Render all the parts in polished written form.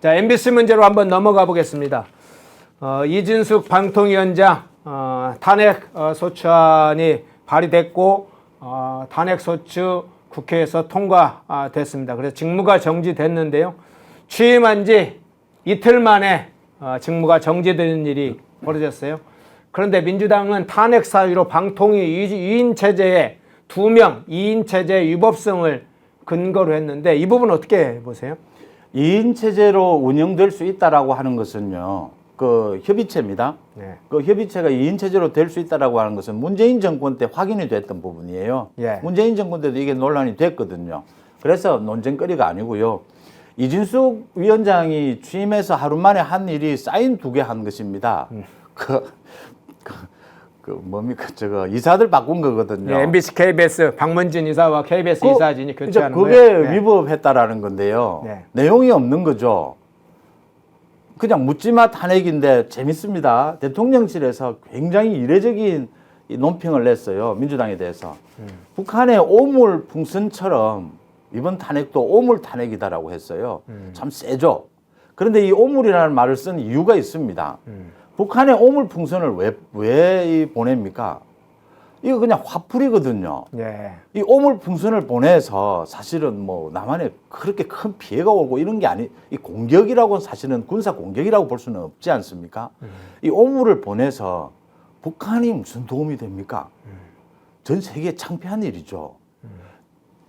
자, MBC 문제로 한번 넘어가 보겠습니다. 이진숙 방통위원장 탄핵 소추안이 발의됐고 탄핵소추 국회에서 통과됐습니다. 그래서 직무가 정지됐는데요. 취임한 지 이틀 만에 직무가 정지되는 일이 벌어졌어요. 그런데 민주당은 탄핵 사유로 방통위 2인 체제에 2명 2인 체제 위법성을 근거로 했는데 이 부분 어떻게 보세요? 2인 체제로 운영될 수 있다라고 하는 것은요, 그 협의체입니다. 네. 그 협의체가 2인 체제로 될 수 있다라고 하는 것은 문재인 정권 때 확인이 됐던 부분이에요. 예. 문재인 정권 때도 이게 논란이 됐거든요. 그래서 논쟁거리가 아니고요. 이진숙 위원장이 취임해서 하루 만에 한 일이 사인 2개 한 것입니다. 뭡니까 저거 이사들 바꾼 거거든요. 네, MBC, KBS 박문진 이사와 KBS 이사진이 교체하는 그게 거예요. 그게 위법했다라는 건데요. 네. 내용이 없는 거죠. 그냥 묻지마 탄핵인데 재밌습니다. 대통령실에서 굉장히 이례적인 논평을 냈어요. 민주당에 대해서. 북한의 오물풍선처럼 이번 탄핵도 오물 탄핵이다라고 했어요. 참 세죠. 그런데 이 오물이라는 말을 쓴 이유가 있습니다. 북한의 오물풍선을 왜 보냅니까? 이거 그냥 화풀이거든요. 예. 이 오물풍선을 보내서 사실은 뭐 남한에 그렇게 큰 피해가 오고 이런 게 이 공격이라고는 사실은 군사 공격이라고 볼 수는 없지 않습니까? 이 오물을 보내서 북한이 무슨 도움이 됩니까? 전 세계에 창피한 일이죠.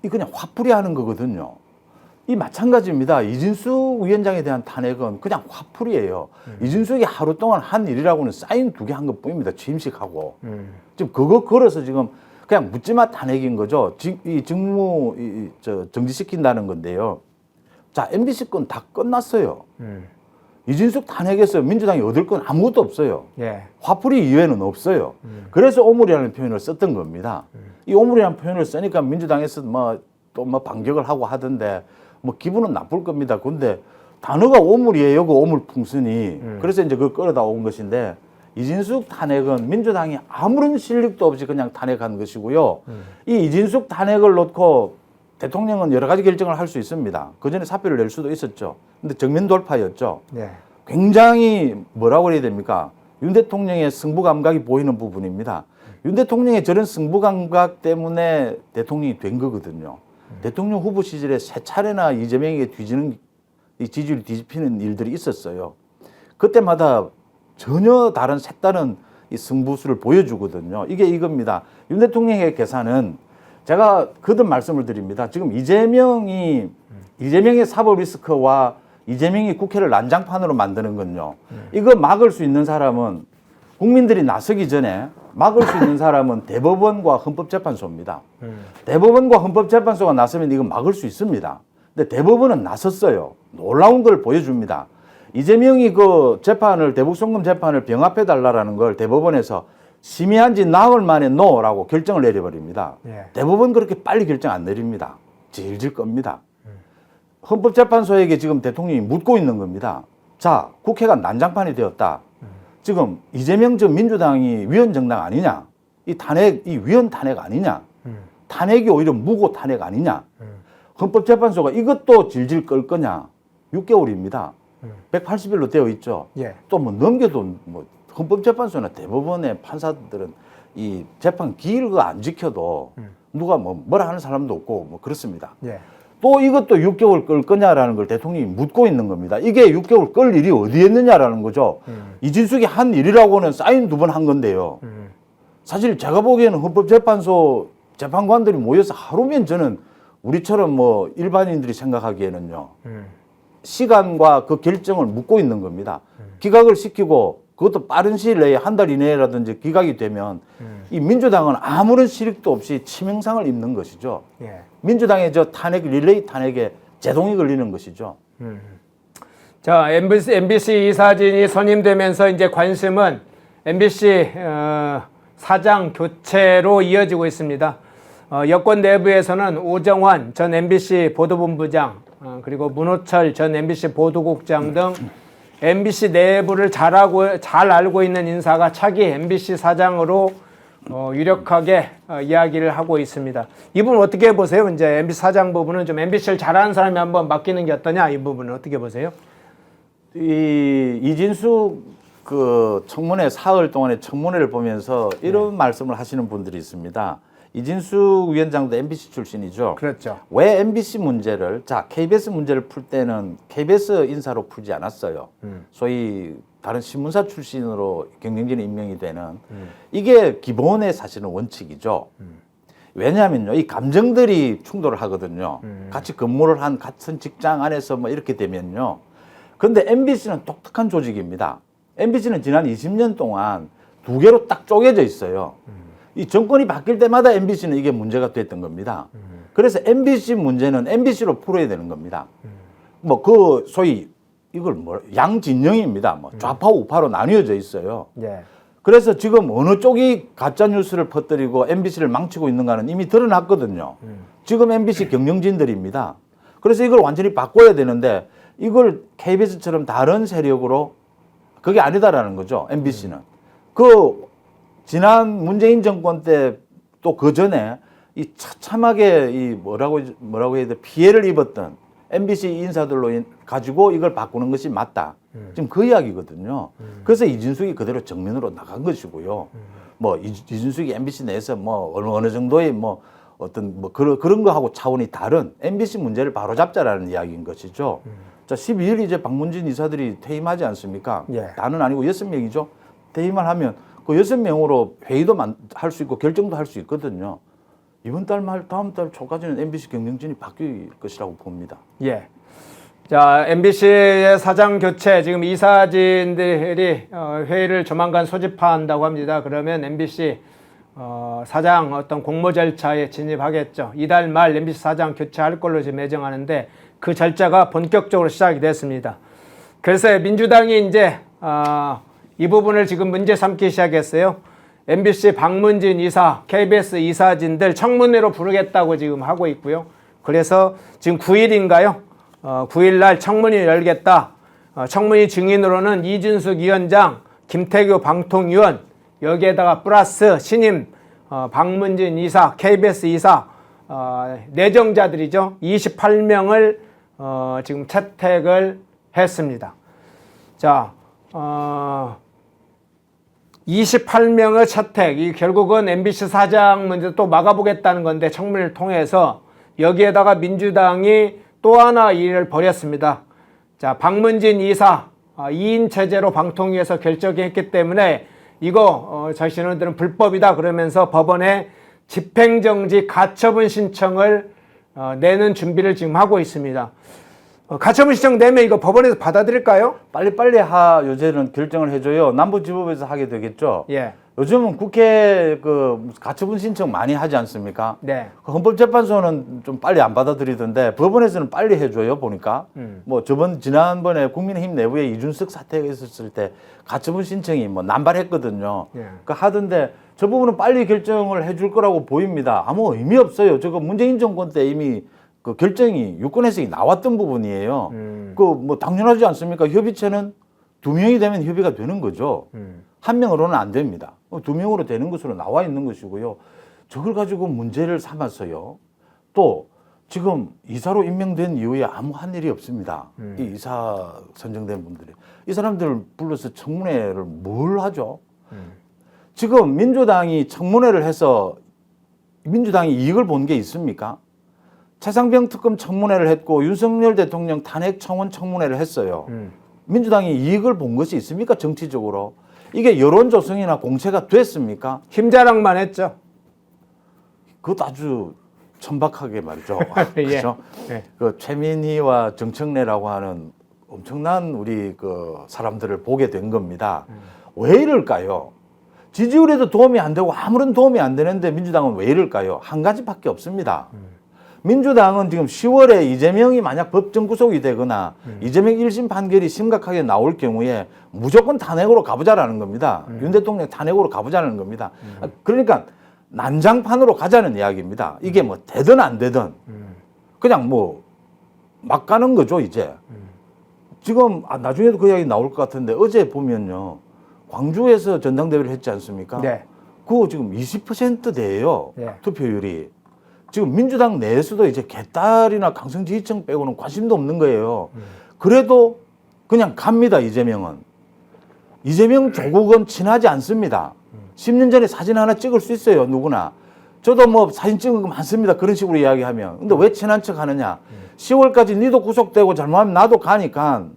이 그냥 화풀이 하는 거거든요. 이 마찬가지입니다. 이진숙 위원장에 대한 탄핵은 그냥 화풀이에요. 이진숙이 하루 동안 한 일이라고는 사인 2개 한 것뿐입니다. 취임식하고. 지금 그거 걸어서 지금 그냥 묻지마 탄핵인 거죠. 이 직무 정지시킨다는 건데요. 자, MBC 건 다 끝났어요. 이진숙 탄핵에서 민주당이 얻을 건 아무것도 없어요. 예. 화풀이 이외에는 없어요. 그래서 오물이라는 표현을 썼던 겁니다. 이 오물이라는 표현을 쓰니까 민주당에서 또 반격을 하고 하던데 기분은 나쁠 겁니다. 근데 단어가 오물이에요. 그 오물풍선이. 그래서 이제 그걸 끌어다 온 것인데 이진숙 탄핵은 민주당이 아무런 실력도 없이 그냥 탄핵한 것이고요. 이 이진숙 탄핵을 놓고 대통령은 여러 가지 결정을 할 수 있습니다. 그 전에 사표를 낼 수도 있었죠. 근데 정면 돌파였죠. 예. 굉장히 뭐라고 해야 됩니까? 윤 대통령의 승부 감각이 보이는 부분입니다. 윤 대통령의 저런 승부 감각 때문에 대통령이 된 거거든요. 대통령 후보 시절에 3차례나 이재명에게 이 지지율이 뒤집히는 일들이 있었어요. 그때마다 전혀 다른 색다른 이 승부수를 보여주거든요. 이게 이겁니다. 윤 대통령의 계산은 제가 거듭 말씀을 드립니다. 지금 이재명의 사법 리스크와 이재명이 국회를 난장판으로 만드는 건요. 이거 막을 수 있는 사람은 국민들이 나서기 전에 막을 수 있는 사람은 대법원과 헌법재판소입니다. 대법원과 헌법재판소가 나서면 이거 막을 수 있습니다. 근데 대법원은 나섰어요. 놀라운 걸 보여줍니다. 이재명이 그 재판을 대북송금 재판을 병합해달라는 걸 대법원에서 심의한 지 나흘 만에 노라고 결정을 내려버립니다. 예. 대법원 그렇게 빨리 결정 안 내립니다. 질질 겁니다. 헌법재판소에게 지금 대통령이 묻고 있는 겁니다. 자, 국회가 난장판이 되었다. 지금 이재명 전 민주당이 위헌 정당 아니냐? 이 위헌 탄핵 아니냐? 탄핵이 오히려 무고 탄핵 아니냐? 헌법재판소가 이것도 질질 끌 거냐? 6개월입니다. 180일로 되어 있죠. 예. 또 넘겨도 헌법재판소나 대법원의 판사들은 이 재판 기일을 안 지켜도 누가 뭐라 하는 사람도 없고 그렇습니다. 예. 또 이것도 6개월 끌 거냐라는 걸 대통령이 묻고 있는 겁니다. 이게 6개월 끌 일이 어디에 있느냐라는 거죠. 이진숙이 한 일이라고는 사인 2번 한 건데요. 사실 제가 보기에는 헌법재판소 재판관들이 모여서 하루면 저는 우리처럼 일반인들이 생각하기에는요. 시간과 그 결정을 묻고 있는 겁니다. 기각을 시키고 그것도 빠른 시일 내에 한 달 이내라든지 기각이 되면 이 민주당은 아무런 실익도 없이 치명상을 입는 것이죠. 예. 민주당의 저 탄핵 릴레이 탄핵에 제동이 걸리는 것이죠. 자, MBC 이사진이 선임되면서 이제 관심은 MBC 사장 교체로 이어지고 있습니다. 여권 내부에서는 오정환 전 MBC 보도본부장 그리고 문호철 전 MBC 보도국장 등 MBC 내부를 잘 알고 있는 인사가 차기 MBC 사장으로 유력하게 이야기를 하고 있습니다. 이 부분 어떻게 보세요? 이제 MBC 사장 부분은 좀 MBC를 잘하는 사람이 한번 맡기는 게 어떠냐? 이 부분은 어떻게 보세요? 이 이진숙 그 청문회 사흘 동안의 청문회를 보면서 이런 말씀을 하시는 분들이 있습니다. 이진숙 위원장도 MBC 출신이죠. 그렇죠. 왜 MBC 문제를 KBS 문제를 풀 때는 KBS 인사로 풀지 않았어요. 소위 다른 신문사 출신으로 경영진에 임명이 되는 이게 기본의 사실은 원칙이죠. 왜냐하면요, 이 감정들이 충돌을 하거든요. 같이 근무를 한 같은 직장 안에서 뭐 이렇게 되면요. 근데 MBC는 독특한 조직입니다. MBC는 지난 20년 동안 두 개로 딱 쪼개져 있어요. 이 정권이 바뀔 때마다 MBC는 이게 문제가 됐던 겁니다. 그래서 MBC 문제는 MBC로 풀어야 되는 겁니다. 뭐 그 소위 이걸 뭐 양진영입니다. 뭐 좌파 우파로 나뉘어져 있어요. 예. 그래서 지금 어느 쪽이 가짜 뉴스를 퍼뜨리고 MBC를 망치고 있는가는 이미 드러났거든요. 지금 MBC 경영진들입니다. 그래서 이걸 완전히 바꿔야 되는데 이걸 KBS처럼 다른 세력으로 그게 아니다라는 거죠. MBC는. 그 지난 문재인 정권 때 또 그 전에 이 처참하게 이 뭐라고 해야 돼 피해를 입었던 MBC 인사들로 가지고 이걸 바꾸는 것이 맞다. 지금 그 이야기거든요. 그래서 이진숙이 그대로 정면으로 나간 것이고요. 뭐 이진숙이 MBC 내에서 뭐 어느 정도의 뭐 어떤 뭐 그런 거하고 차원이 다른 MBC 문제를 바로잡자라는 이야기인 것이죠. 자, 12일 이제 박문진 이사들이 퇴임하지 않습니까? 예. 다는 아니고 6명이죠. 퇴임을 하면 그 6명으로 회의도 할 수 있고 결정도 할 수 있거든요. 이번 달 말 다음 달 초까지는 MBC 경영진이 바뀔 것이라고 봅니다. 예. 자, MBC의 사장 교체 지금 이사진들이 회의를 조만간 소집한다고 합니다. 그러면 MBC 사장 어떤 공모 절차에 진입하겠죠. 이달 말 MBC 사장 교체할 걸로 지금 예정하는데 그 절차가 본격적으로 시작이 됐습니다. 그래서 민주당이 이제 이 부분을 지금 문제 삼기 시작했어요. MBC 박문진 이사, KBS 이사진들 청문회로 부르겠다고 지금 하고 있고요. 그래서 지금 9일인가요? 9일 날 청문회 열겠다. 청문회 증인으로는 이준숙 위원장, 김태규 방통위원, 여기에다가 플러스 신임 박문진 이사, KBS 이사, 내정자들이죠. 28명을 지금 채택을 했습니다. 자, 28명의 채택, 이 결국은 MBC 사장 문제 또 막아보겠다는 건데 청문회를 통해서 여기에다가 민주당이 또 하나 일을 벌였습니다. 자, 박문진 이사 2인 체제로 방통위에서 결정했기 때문에 이거 자신들은 불법이다 그러면서 법원에 집행정지 가처분 신청을 내는 준비를 지금 하고 있습니다. 가처분 신청 내면 이거 법원에서 받아들일까요? 빨리빨리 요새는 결정을 해줘요. 남부지법에서 하게 되겠죠. 예. 요즘은 국회 그 가처분 신청 많이 하지 않습니까? 네. 헌법재판소는 좀 빨리 안 받아들이던데 법원에서는 빨리 해줘요 보니까. 뭐 지난번에 국민의힘 내부에 이준석 사태가 있었을 때 가처분 신청이 뭐 남발했거든요. 예. 그 하던데 저 부분은 빨리 결정을 해줄 거라고 보입니다. 아무 의미 없어요. 저거 문재인 정권 때 이미 그 결정이 유권 해석이 나왔던 부분이에요. 그 뭐 당연하지 않습니까? 협의체는 2명이 되면 협의가 되는 거죠. 1명으로는 안 됩니다. 2명으로 되는 것으로 나와 있는 것이고요. 저걸 가지고 문제를 삼았어요. 또 지금 이사로 임명된 이후에 아무 한 일이 없습니다. 이 이사 선정된 분들이. 이 사람들 불러서 청문회를 뭘 하죠? 지금 민주당이 청문회를 해서 민주당이 이익을 본 게 있습니까? 최상병 특검 청문회를 했고 윤석열 대통령 탄핵 청원 청문회를 했어요. 민주당이 이익을 본 것이 있습니까? 정치적으로. 이게 여론 조성이나 공세가 됐습니까? 힘자랑만 했죠. 그것도 아주 천박하게 말이죠. 예. 그렇죠? 예. 그 최민희와 정청래라고 하는 엄청난 우리 그 사람들을 보게 된 겁니다. 왜 이럴까요? 지지율에도 도움이 안 되고 아무런 도움이 안 되는데 민주당은 왜 이럴까요? 한 가지밖에 없습니다. 민주당은 지금 10월에 이재명이 만약 법정 구속이 되거나 이재명 1심 판결이 심각하게 나올 경우에 무조건 탄핵으로 가보자라는 겁니다. 윤 대통령 탄핵으로 가보자는 겁니다. 그러니까 난장판으로 가자는 이야기입니다. 이게 뭐 되든 안 되든 그냥 뭐 막 가는 거죠 이제. 지금 나중에도 그 이야기 나올 것 같은데 어제 보면요. 광주에서 전당대회를 했지 않습니까? 네. 그거 지금 20%대예요. 네. 투표율이. 지금 민주당 내에서도 이제 개딸이나 강성 지지층 빼고는 관심도 없는 거예요. 그래도 그냥 갑니다. 이재명은. 이재명 조국은 친하지 않습니다. 10년 전에 사진 하나 찍을 수 있어요. 누구나. 저도 뭐 사진 찍은 거 많습니다. 그런 식으로 이야기하면. 근데 왜 친한 척 하느냐. 10월까지 니도 구속되고 잘못하면 나도 가니까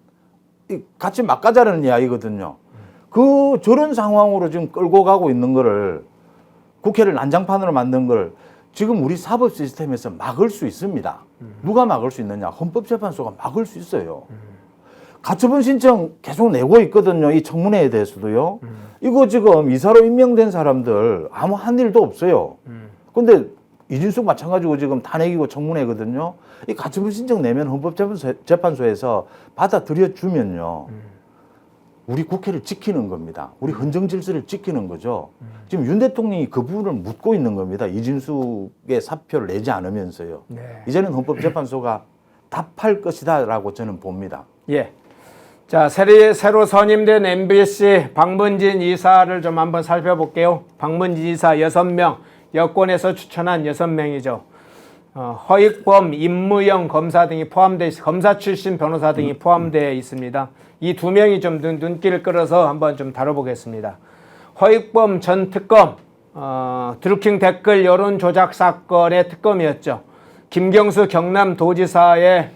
같이 막가자라는 이야기거든요. 저런 상황으로 지금 끌고 가고 있는 거를 국회를 난장판으로 만든 걸 지금 우리 사법 시스템에서 막을 수 있습니다. 누가 막을 수 있느냐? 헌법재판소가 막을 수 있어요. 가처분 신청 계속 내고 있거든요. 이 청문회에 대해서도요. 이거 지금 이사로 임명된 사람들 아무 한 일도 없어요. 근데 이진숙 마찬가지고 지금 탄핵이고 청문회거든요. 이 가처분 신청 내면 헌법재판소에서 받아들여 주면요. 우리 국회를 지키는 겁니다. 우리 헌정 질서를 지키는 거죠. 지금 윤 대통령이 그 부분을 묻고 있는 겁니다. 이진숙의 사표를 내지 않으면서요. 네. 이제는 헌법재판소가 답할 것이다라고 저는 봅니다. 예. 자, 새로 선임된 MBC 박문진 이사를 좀 한번 살펴볼게요. 박문진 이사 6명, 여권에서 추천한 6명이죠. 허익범, 임무영 검사 등이 검사 출신 변호사 등이 포함되어 있습니다. 이 두 명이 좀 눈길을 끌어서 한번 좀 다뤄보겠습니다. 허익범 전 특검, 드루킹 댓글 여론 조작 사건의 특검이었죠. 김경수 경남도지사의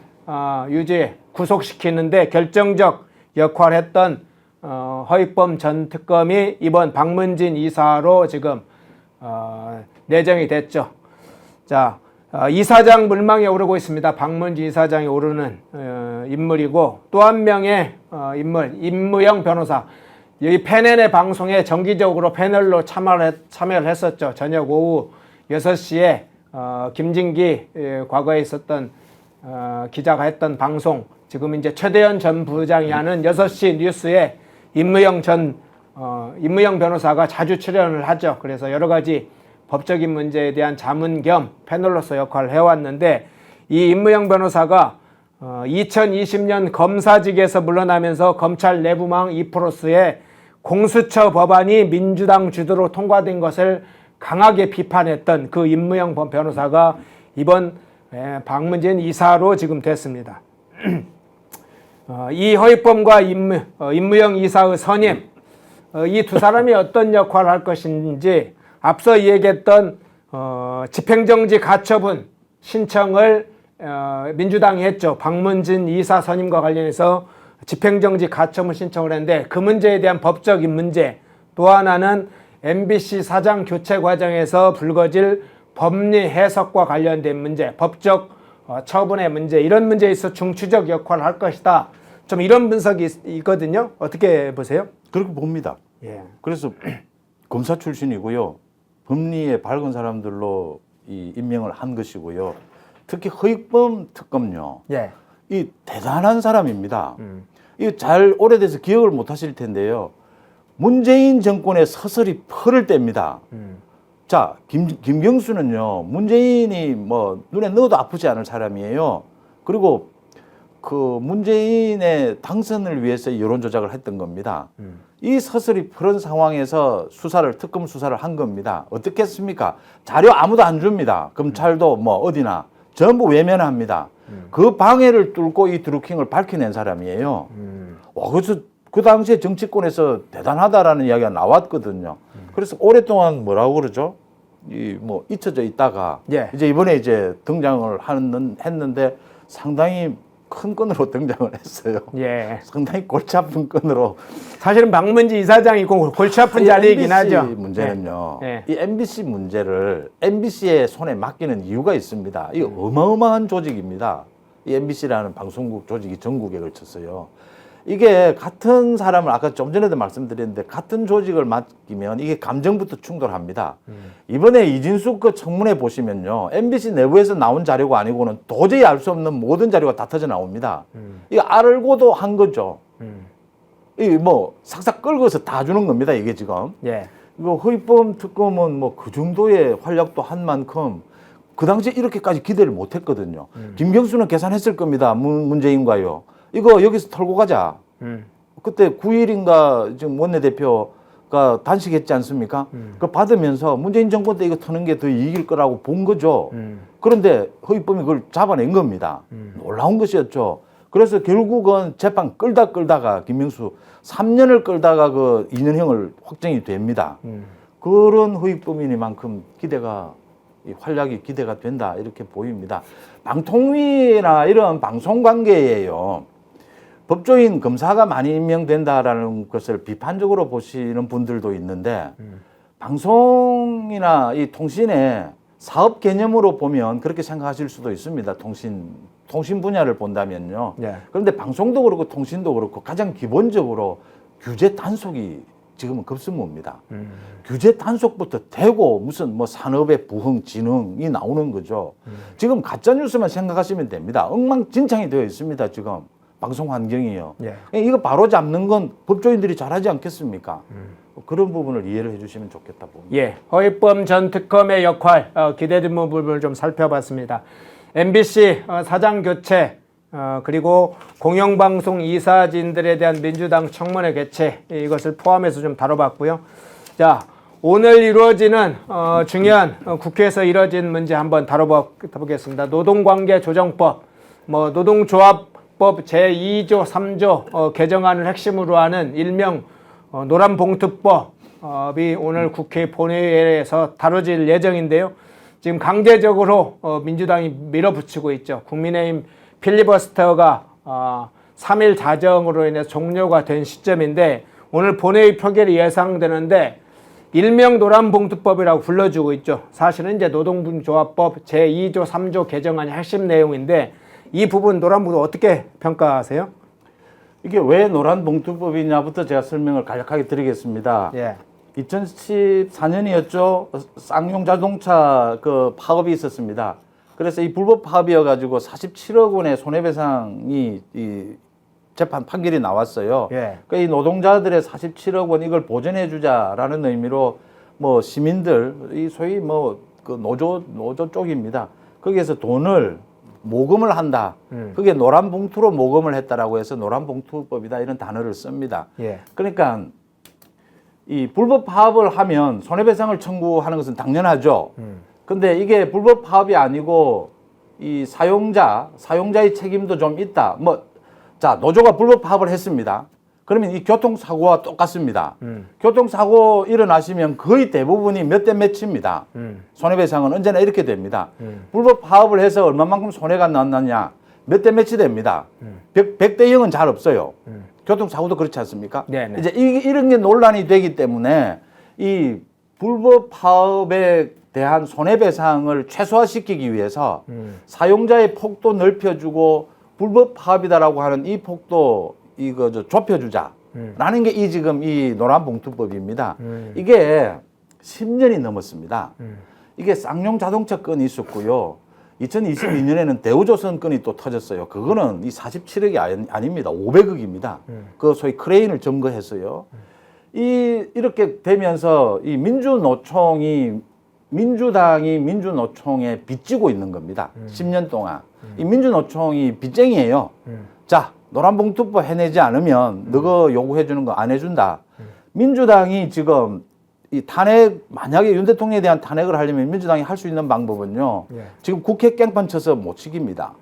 유지 구속시키는데 결정적 역할을 했던 허익범 전 특검이 이번 박문진 이사로 지금 내정이 됐죠. 자, 이사장 물망에 오르고 있습니다. 박문진 이사장이 오르는 인물이고 또 한 명의 인물 임무영 변호사. 여기 PNN의 방송에 정기적으로 패널로 참여를 했었죠. 저녁 오후 6시에 김진기 과거에 있었던 기자가 했던 방송, 지금 이제 최대현 전 부장이 하는 6시 뉴스에 임무영 변호사가 자주 출연을 하죠. 그래서 여러 가지 법적인 문제에 대한 자문 겸 패널로서 역할을 해왔는데, 이 임무영 변호사가 2020년 검사직에서 물러나면서 검찰 내부망 2+의 공수처 법안이 민주당 주도로 통과된 것을 강하게 비판했던 그 임무영 변호사가 이번 박문진 이사로 지금 됐습니다. 이 허익범과 임무영 이사의 선임, 이 두 사람이 어떤 역할을 할 것인지 앞서 얘기했던 집행정지 가처분 신청을 민주당이 했죠. 박문진 이사 선임과 관련해서 집행정지 가처분 신청을 했는데 그 문제에 대한 법적인 문제, 또 하나는 MBC 사장 교체 과정에서 불거질 법리 해석과 관련된 문제, 법적 처분의 문제, 이런 문제에 있어 중추적 역할을 할 것이다. 좀 이런 분석이 있거든요. 어떻게 보세요? 그렇게 봅니다. 예. 그래서 검사 출신이고요. 법리에 밝은 사람들로 이 임명을 한 것이고요. 특히 허익범 특검요. 예. 이 대단한 사람입니다. 이 잘 오래돼서 기억을 못 하실 텐데요. 문재인 정권의 서서히 펄을 뗍니다. 자, 김경수는요, 문재인이 뭐 눈에 넣어도 아프지 않을 사람이에요. 그리고 그 문재인의 당선을 위해서 여론 조작을 했던 겁니다. 이 서서히 푸른 상황에서 특검 수사를 한 겁니다. 어떻게 했습니까? 자료 아무도 안 줍니다. 검찰도 뭐 어디나 전부 외면합니다. 그 방해를 뚫고 이 드루킹을 밝혀낸 사람이에요. 와, 그래서 그 당시에 정치권에서 대단하다라는 이야기가 나왔거든요. 그래서 오랫동안 뭐라고 그러죠? 뭐 잊혀져 있다가 예. 이제 이번에 이제 등장을 했는데 상당히 큰 건으로 등장을 했어요. 예. 상당히 골치 아픈 건으로. 사실은 박문진 이사장이 골치 아픈 자리이긴 하죠. MBC 문제는요. 예. 이 MBC 문제를 MBC의 손에 맡기는 이유가 있습니다. 이 어마어마한 조직입니다. 이 MBC라는 방송국 조직이 전국에 걸쳤어요. 이게 같은 사람을 아까 좀 전에도 말씀드렸는데 같은 조직을 맡기면 이게 감정부터 충돌합니다. 이번에 이진숙 그 청문회 보시면요. MBC 내부에서 나온 자료가 아니고는 도저히 알 수 없는 모든 자료가 다 터져 나옵니다. 이거 알고도 한 거죠. 이 뭐 삭삭 끌고서 다 주는 겁니다. 이게 지금. 예. 이거 허익범 특검은 뭐 그 정도의 활약도 한 만큼 그 당시에 이렇게까지 기대를 못 했거든요. 김경수는 계산했을 겁니다. 문재인과요. 이거 여기서 털고 가자. 그때 9일인가 지금 원내대표가 단식했지 않습니까? 그거 받으면서 문재인 정권 때 이거 터는 게 더 이익일 거라고 본 거죠. 그런데 허익범이 그걸 잡아낸 겁니다. 놀라운 것이었죠. 그래서 결국은 재판 끌다가 김명수 3년을 끌다가 그 2년형을 확정이 됩니다. 그런 허위법인이만큼 이 활약이 기대가 된다 이렇게 보입니다. 방통위나 이런 방송 관계에요. 법조인 검사가 많이 임명된다라는 것을 비판적으로 보시는 분들도 있는데 방송이나 이 통신의 사업 개념으로 보면 그렇게 생각하실 수도 있습니다. 통신 분야를 본다면요. 예. 그런데 방송도 그렇고 통신도 그렇고 가장 기본적으로 규제 단속이 지금은 급선무입니다. 규제 단속부터 되고 무슨 뭐 산업의 부흥, 진흥이 나오는 거죠. 지금 가짜 뉴스만 생각하시면 됩니다. 엉망진창이 되어 있습니다. 지금 방송 환경이요. 예. 이거 바로 잡는 건 법조인들이 잘하지 않겠습니까? 그런 부분을 이해를 해주시면 좋겠다 봅니다. 예, 허위법 전 특검의 역할 기대되는 부분을 좀 살펴봤습니다. MBC 사장 교체 그리고 공영방송 이사진들에 대한 민주당 청문회 개최 이것을 포함해서 좀 다뤄봤고요. 자, 오늘 이루어지는 중요한 국회에서 이루어진 문제 한번 다뤄보겠습니다. 노동관계조정법, 노동조합법 제2조, 3조 개정안을 핵심으로 하는 일명 노란봉투법이 오늘 국회 본회의에서 다뤄질 예정인데요. 지금 강제적으로 민주당이 밀어붙이고 있죠. 국민의힘 필리버스터가 3일 자정으로 인해서 종료가 된 시점인데 오늘 본회의 표결이 예상되는데 일명 노란봉투법이라고 불러주고 있죠. 사실은 이제 노동조합법 제2조, 3조 개정안이 핵심 내용인데 이 부분 노란봉투 어떻게 평가하세요? 이게 왜 노란봉투법이냐부터 제가 설명을 간략하게 드리겠습니다. 예. 2014년이었죠. 쌍용 자동차 그 파업이 있었습니다. 그래서 이 불법 파업이어가지고 47억 원의 손해배상이 이 재판 판결이 나왔어요. 예. 그러니까 이 노동자들의 47억 원 이걸 보전해주자라는 의미로 뭐 시민들 이 소위 그 노조 쪽입니다. 거기에서 돈을 모금을 한다. 그게 노란봉투로 모금을 했다라고 해서 노란봉투법이다 이런 단어를 씁니다. 예. 그러니까 이 불법 파업을 하면 손해배상을 청구하는 것은 당연하죠. 근데 이게 불법 파업이 아니고 이 사용자의 책임도 좀 있다. 자, 노조가 불법 파업을 했습니다. 그러면 이 교통사고와 똑같습니다. 교통사고 일어나시면 거의 대부분이 몇 대 몇입니다. 손해배상은 언제나 이렇게 됩니다. 불법 파업을 해서 얼마만큼 손해가 났느냐, 몇 대 몇이 됩니다. 100대 0은 잘 없어요. 교통사고도 그렇지 않습니까? 네네. 이제 이런 게 논란이 되기 때문에 이 불법 파업에 대한 손해배상을 최소화시키기 위해서 사용자의 폭도 넓혀주고 불법 파업이다라고 하는 이 폭도 좁혀주자라는 게 지금 이 노란봉투법입니다. 이게 10년이 넘었습니다. 이게 쌍용 자동차 건이 있었고요. 2022년에는 대우조선 건이 또 터졌어요. 그거는 이 47억이 아닙니다. 500억입니다. 그 소위 크레인을 점거했어요. 이렇게 되면서 이 민주당이 민주노총에 빚지고 있는 겁니다. 10년 동안. 이 민주노총이 빚쟁이에요. 자, 노란봉투법 해내지 않으면 너가 요구해 주는 거 안 해준다. 민주당이 지금 이 만약에 윤 대통령에 대한 탄핵을 하려면 민주당이 할 수 있는 방법은요. 예. 지금 국회 깽판 쳐서 못 치깁니다.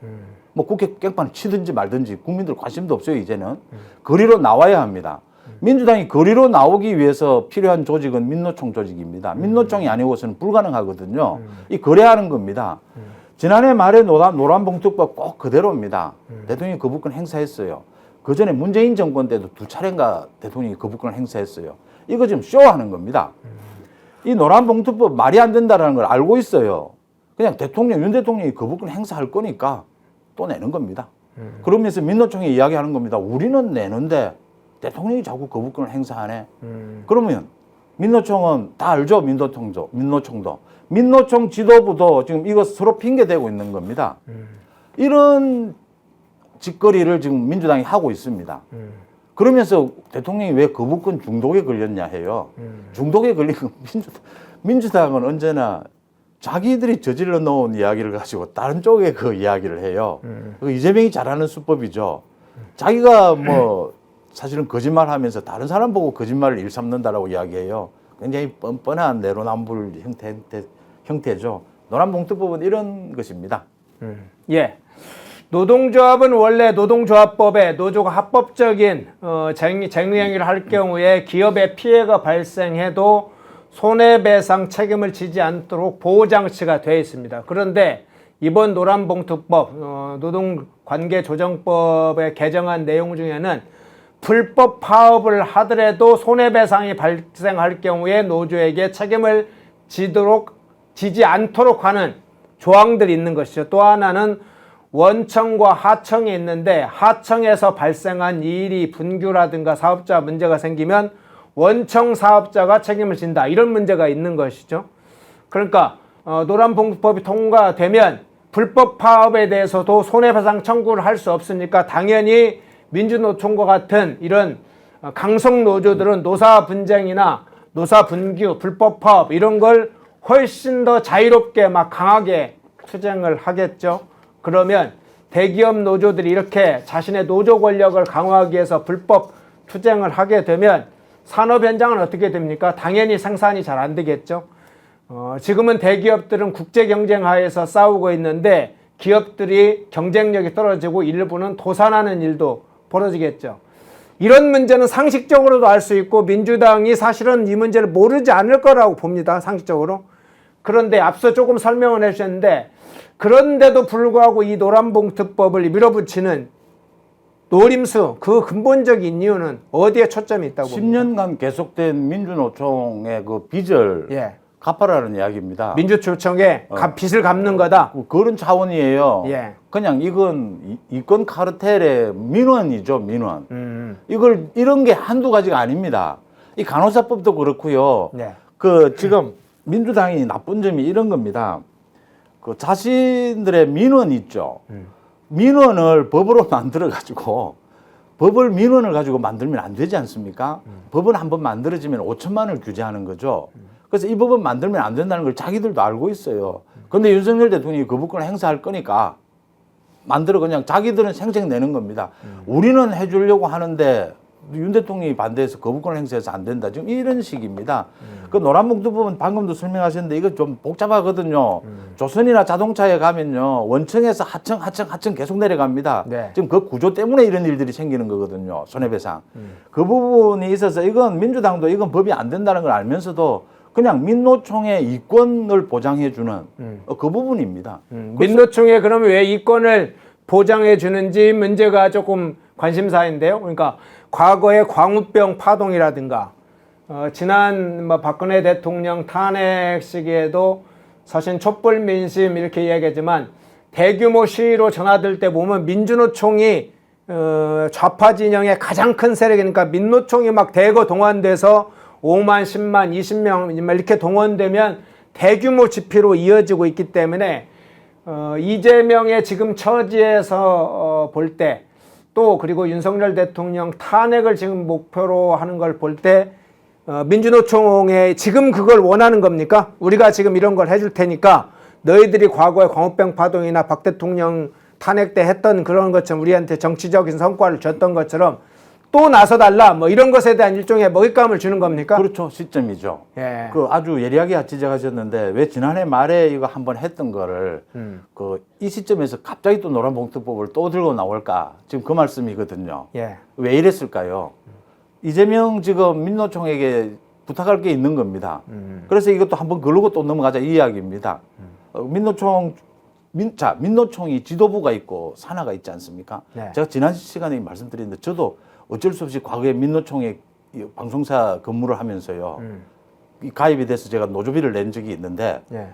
국회 깽판 치든지 말든지 국민들 관심도 없어요, 이제는. 거리로 나와야 합니다. 민주당이 거리로 나오기 위해서 필요한 조직은 민노총 조직입니다. 민노총이 아니고서는 불가능하거든요. 이 거래하는 겁니다. 지난해 말에 노란봉투법 꼭 그대로입니다. 대통령이 거부권 행사했어요. 그 전에 문재인 정권 때도 2차례인가 대통령이 거부권을 행사했어요. 이거 지금 쇼하는 겁니다. 이 노란봉투법 말이 안 된다는 걸 알고 있어요. 그냥 윤 대통령이 거부권 행사할 거니까 또 내는 겁니다. 그러면서 민노총이 이야기하는 겁니다. 우리는 내는데 대통령이 자꾸 거부권을 행사하네. 그러면 민노총은 다 알죠? 민노총도. 민노총 지도부도 지금 이거 서로 핑계대고 있는 겁니다. 이런 짓거리를 지금 민주당이 하고 있습니다. 그러면서 대통령이 왜 거부권 중독에 걸렸냐 해요. 중독에 걸린 건 민주당은 언제나 자기들이 저질러 놓은 이야기를 가지고 다른 쪽에 그 이야기를 해요. 그 이재명이 잘하는 수법이죠. 자기가 사실은 거짓말하면서 다른 사람 보고 거짓말을 일삼는다라고 이야기해요. 굉장히 뻔뻔한 내로남불 형태죠. 노란봉투법은 이런 것입니다. 예. 노동조합은 원래 노동조합법에 노조가 합법적인 쟁의행위를 할 경우에 기업에 피해가 발생해도 손해배상 책임을 지지 않도록 보호장치가 되어 있습니다. 그런데 이번 노란봉투법, 노동관계조정법에 개정한 내용 중에는 불법 파업을 하더라도 손해배상이 발생할 경우에 노조에게 책임을 지지 않도록 하는 조항들이 있는 것이죠. 또 하나는 원청과 하청이 있는데 하청에서 발생한 일이 분규라든가 사업자 문제가 생기면 원청 사업자가 책임을 진다. 이런 문제가 있는 것이죠. 그러니까 노란봉투법이 통과되면 불법 파업에 대해서도 손해배상 청구를 할 수 없으니까 당연히 민주노총과 같은 이런 강성 노조들은 노사 분쟁이나 노사 분규, 불법 파업 이런 걸 훨씬 더 자유롭게 막 강하게 투쟁을 하겠죠. 그러면 대기업 노조들이 이렇게 자신의 노조 권력을 강화하기 위해서 불법 투쟁을 하게 되면 산업 현장은 어떻게 됩니까? 당연히 생산이 잘 안 되겠죠. 지금은 대기업들은 국제 경쟁 하에서 싸우고 있는데 기업들이 경쟁력이 떨어지고 일부는 도산하는 일도 벌어지겠죠. 이런 문제는 상식적으로도 알 수 있고 민주당이 사실은 이 문제를 모르지 않을 거라고 봅니다. 상식적으로. 그런데 앞서 조금 설명을 해주셨는데 그런데도 불구하고 이 노란봉투법을 밀어붙이는 노림수, 그 근본적인 이유는 어디에 초점이 있다고 봅니까? 10년간 계속된 민주노총의 그 빚을 예. 갚아라는 이야기입니다. 민주노총의 빚을 갚는 거다. 그런 차원이에요. 예. 그냥 이건 이권 카르텔의 민원이죠, 민원. 이걸 이런 게 한두 가지가 아닙니다. 이 간호사법도 그렇고요. 네. 그 지금 민주당이 나쁜 점이 이런 겁니다. 그 자신들의 민원 있죠. 민원을 법으로 만들어 가지고 민원을 가지고 만들면 안 되지 않습니까? 법은 한번 만들어지면 5천만 원을 규제하는 거죠. 그래서 이 법은 만들면 안 된다는 걸 자기들도 알고 있어요. 그런데 윤석열 대통령이 거부권을 행사할 거니까 만들어 그냥 자기들은 생색내는 겁니다. 우리는 해주려고 하는데 윤 대통령이 반대해서 거부권을 행사해서 안 된다. 지금 이런 식입니다. 그 노란봉투법은 방금도 설명하셨는데 이거 좀 복잡하거든요. 조선이나 자동차에 가면요. 원청에서 하청 계속 내려갑니다. 네. 지금 그 구조 때문에 이런 일들이 생기는 거거든요. 손해배상. 그 부분이 있어서 이건 민주당도 이건 법이 안 된다는 걸 알면서도 그냥 민노총의 이권을 보장해주는 그 부분입니다. 민노총에 그러면 왜 이권을 보장해 주는지 문제가 조금 관심사인데요. 그러니까 과거의 광우병 파동이라든가 지난 박근혜 대통령 탄핵 시기에도 사실 촛불 민심 이렇게 이야기하지만 대규모 시위로 전화될 때 보면 민주노총이 좌파 진영의 가장 큰 세력이니까 민노총이 막 대거 동원돼서 5만, 10만, 20명 이렇게 동원되면 대규모 집회로 이어지고 있기 때문에 이재명의 지금 처지에서 볼 때 또 그리고 윤석열 대통령 탄핵을 지금 목표로 하는 걸 볼 때 민주노총에 지금 그걸 원하는 겁니까? 우리가 지금 이런 걸 해줄 테니까 너희들이 과거에 광우병 파동이나 박 대통령 탄핵 때 했던 그런 것처럼 우리한테 정치적인 성과를 줬던 것처럼 또 나서달라 뭐 이런 것에 대한 일종의 먹잇감을 주는 겁니까? 그렇죠. 시점이죠. 예. 그 아주 예리하게 지적하셨는데 왜 지난해 말에 이거 한번 했던 거를 그 이 시점에서 갑자기 또 노란봉투법을 또 들고 나올까? 지금 그 말씀이거든요. 예. 왜 이랬을까요? 이재명 지금 민노총에게 부탁할 게 있는 겁니다. 그래서 이것도 한번 그러고 또 넘어가자 이 이야기입니다. 민노총이 지도부가 있고 산하가 있지 않습니까? 네. 제가 지난 시간에 말씀드렸는데 저도 어쩔 수 없이 과거에 민노총에 방송사 근무를 하면서요. 가입이 돼서 제가 노조비를 낸 적이 있는데 예.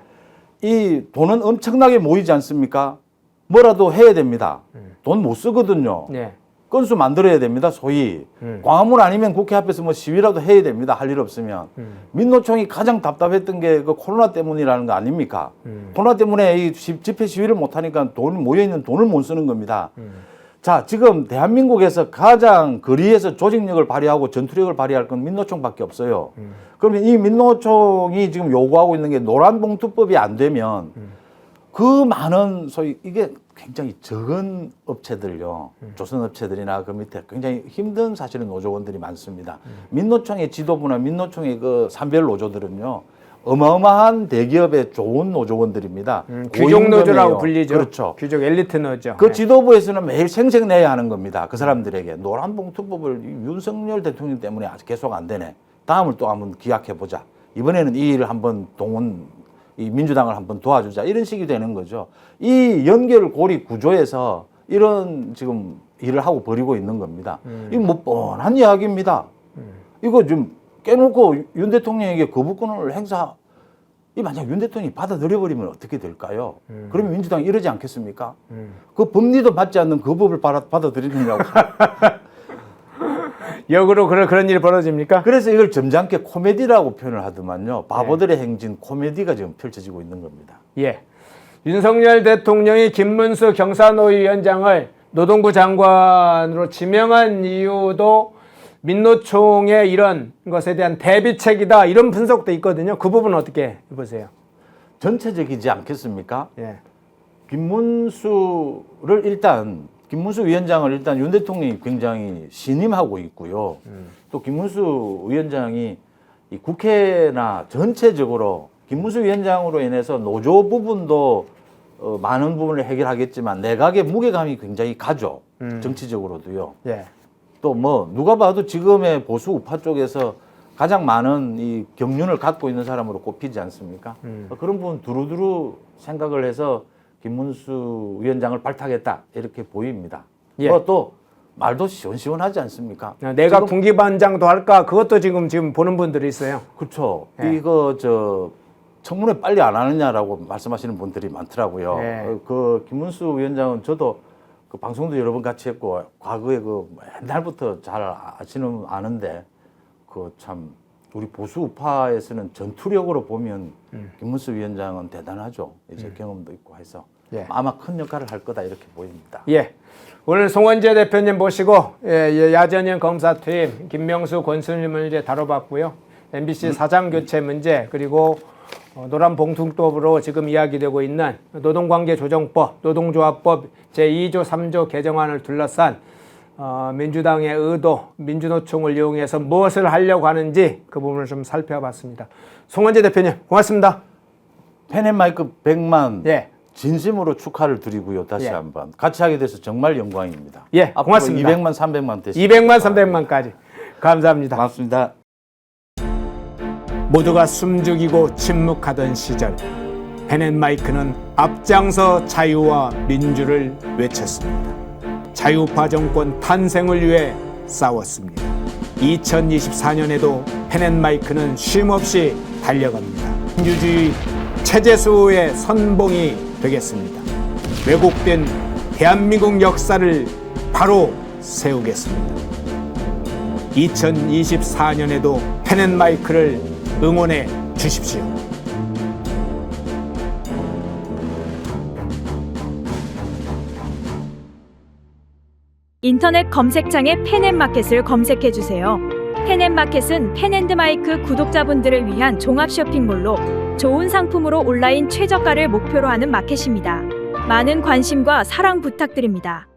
이 돈은 엄청나게 모이지 않습니까? 뭐라도 해야 됩니다. 돈 못 쓰거든요. 예. 건수 만들어야 됩니다. 소위 광화문 아니면 국회 앞에서 뭐 시위라도 해야 됩니다. 할 일 없으면 민노총이 가장 답답했던 게 그 코로나 때문이라는 거 아닙니까? 코로나 때문에 이 집회 시위를 못 하니까 돈 모여 있는 돈을 못 쓰는 겁니다. 자, 지금 대한민국에서 가장 거리에서 조직력을 발휘하고 전투력을 발휘할 건 민노총밖에 없어요. 그러면 이 민노총이 지금 요구하고 있는 게 노란봉투법이 안 되면 그 많은 소위 이게 굉장히 적은 업체들요. 조선업체들이나 그 밑에 굉장히 힘든 사실은 노조원들이 많습니다. 민노총의 지도부나 민노총의 그 산별 노조들은요. 어마어마한 대기업의 좋은 노조원들입니다. 귀족 노조라고 5임금이에요. 불리죠. 그렇죠. 귀족 엘리트 노조. 그 지도부에서는 매일 생색내야 하는 겁니다. 그 사람들에게 노란봉투법을 윤석열 대통령 때문에 아직 계속 안 되네. 다음을 또 한번 기약해 보자. 이번에는 이 일을 한번 이 민주당을 한번 도와주자. 이런 식이 되는 거죠. 이 연결고리 구조에서 이런 지금 일을 하고 벌이고 있는 겁니다. 이거 뭐 뻔한 이야기입니다. 이거 좀 깨놓고 윤 대통령에게 거부권을 이 만약 윤 대통령이 받아들여버리면 어떻게 될까요? 그러면 민주당이 이러지 않겠습니까? 그 법리도 맞지 않는 그 법을 받아들이느냐고. 역으로 그런 일이 벌어집니까? 그래서 이걸 점잖게 코미디라고 표현을 하더만요. 바보들의 행진 코미디가 지금 펼쳐지고 있는 겁니다. 예. 윤석열 대통령이 김문수 경사노위원장을 노동부 장관으로 지명한 이유도 민노총의 이런 것에 대한 대비책이다. 이런 분석도 있거든요. 그 부분은 어떻게 보세요? 전체적이지 않겠습니까? 예. 김문수 위원장을 일단 윤 대통령이 굉장히 신임하고 있고요. 또 김문수 위원장이 이 국회나 전체적으로 김문수 위원장으로 인해서 노조 부분도 많은 부분을 해결하겠지만 내각의 무게감이 굉장히 가죠. 정치적으로도요. 예. 또 뭐 누가 봐도 지금의 보수 우파 쪽에서 가장 많은 이 경륜을 갖고 있는 사람으로 꼽히지 않습니까? 그런 부분 두루두루 생각을 해서 김문수 위원장을 발탁했다 이렇게 보입니다. 예. 또 말도 시원시원하지 않습니까? 내가 분기반장도 할까? 그것도 지금 보는 분들이 있어요. 그렇죠. 예. 이거 청문회 빨리 안 하느냐라고 말씀하시는 분들이 많더라고요. 예. 그 김문수 위원장은 저도 그 방송도 여러 번 같이 했고 과거에 그 옛날부터 잘 아는데 그 참 우리 보수 우파에서는 전투력으로 보면 김문수 위원장은 대단하죠. 이제 경험도 있고 해서 예. 아마 큰 역할을 할 거다 이렇게 보입니다. 예. 오늘 송원재 대표님 모시고 야전현 검사 투임, 김명수 권순일 문제 다뤄봤고요. MBC 사장 교체 문제 그리고 노란봉투법으로 지금 이야기되고 있는 노동관계조정법, 노동조합법 제2조 3조 개정안을 둘러싼 민주당의 의도, 민주노총을 이용해서 무엇을 하려고 하는지 그 부분을 좀 살펴봤습니다. 송원재 대표님 고맙습니다. 펜앤마이크 100만 예. 진심으로 축하를 드리고요. 다시 예. 한번 같이 하게 돼서 정말 영광입니다. 예, 고맙습니다. 200만, 300만 되시죠. 200만, 300만까지. 감사합니다. 고맙습니다. 모두가 숨죽이고 침묵하던 시절 펜앤마이크는 앞장서 자유와 민주를 외쳤습니다. 자유파 정권 탄생을 위해 싸웠습니다. 2024년에도 펜앤마이크는 쉼없이 달려갑니다. 민주주의 체제수호의 선봉이 되겠습니다. 왜곡된 대한민국 역사를 바로 세우겠습니다. 2024년에도 펜앤마이크를 응원해 주십시오. 인터넷 검색창에 펜앤마켓을 검색해 주세요. 펜앤마켓은 펜앤드마이크 구독자분들을 위한 종합 쇼핑몰로 좋은 상품으로 온라인 최저가를 목표로 하는 마켓입니다. 많은 관심과 사랑 부탁드립니다.